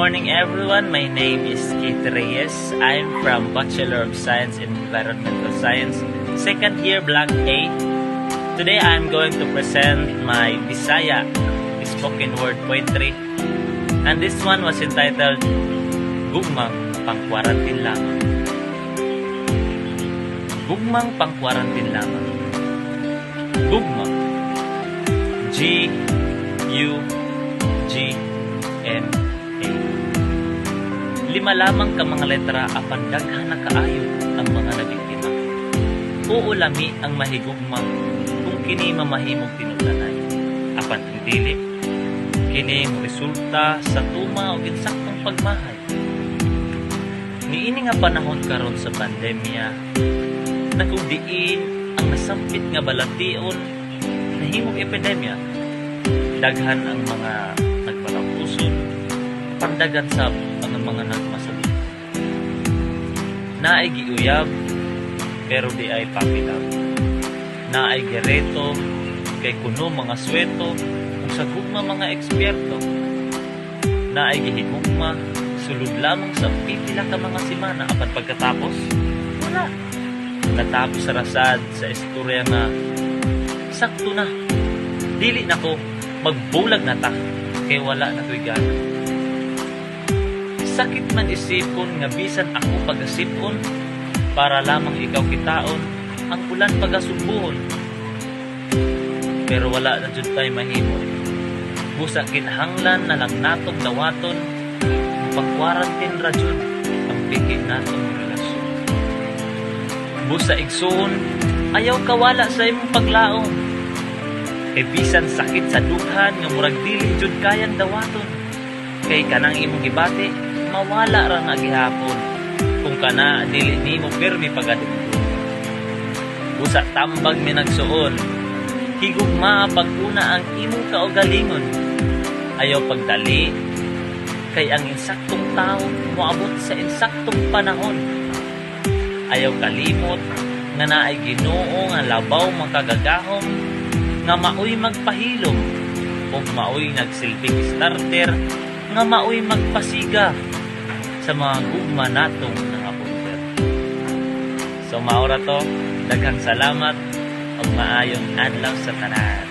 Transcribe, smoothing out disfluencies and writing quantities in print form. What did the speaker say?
morning everyone, my name is Keith Reyes. I'm from Bachelor of Science in Environmental Science, second year Block A. Today I'm going to present my Bisaya spoken word poetry, and this one was entitled Gugmang Pang-Quarantine Lamang. Gugmang Pang-Quarantine Lamang. Gugmang, G-U-G-M-A. Lima lamang ka mga letra apan daghan na kaayo ang mga nabiktima. Uulami ang mahigugmang kung kini mamahimong tinutlanay. Apan dili kini resulta sa tuma o insaktong pagmahay. Niini nga panahon karon sa pandemya, na kung diin ang nasampit nga balation nahimong epidemya, daghan ang mga nagpatapuson, pandagan sa ang mga nagmasabi. Naay giuyab, pero di ay papilab. Naay gereto, kay kuno mga sweto, kung sa gugma mga eksperto. Naay gihigugma, sulod lamang sa pipila ka mga simana, apan pagkatapos, wala. Natapos sa rasad sa istorya nga, sakto na, dili na ko, magbulag na ta, kay wala na ko'y gana. Sakit man isipon, nga bisan ako pagasipon, para lamang ikaw kitaon, ang ulan pagasubuhon. Pero wala na dyan tayo mahimon. Busa kinahanglan na lang natong dawaton, pag-quarantine ra dyan, ang pikit natong relasyon. Busa igsoon, ayaw kawala sa imong paglaon. Kay bisan sakit sa dughan nga murag dili jud kayang dawaton. Kay kanang imong gibati mawala ra nga gihapon. Kung kana dili nimo pirmi pagadugtong. Busa tambag mi nagsuon. Higugma pag-una ang imong kaugalingon. Ayaw pagdali kay ang insaktong tawo moabot sa insaktong panahon. Ayaw kalimot nga naay Ginoo nga labaw makagagahom, nga maoy magpahilom o maoy nagsilbing starter, nga maoy magpasiga sa mga gugma natong nangapunter. So maura to, daghang salamat ug maayong adlaw sa tanan.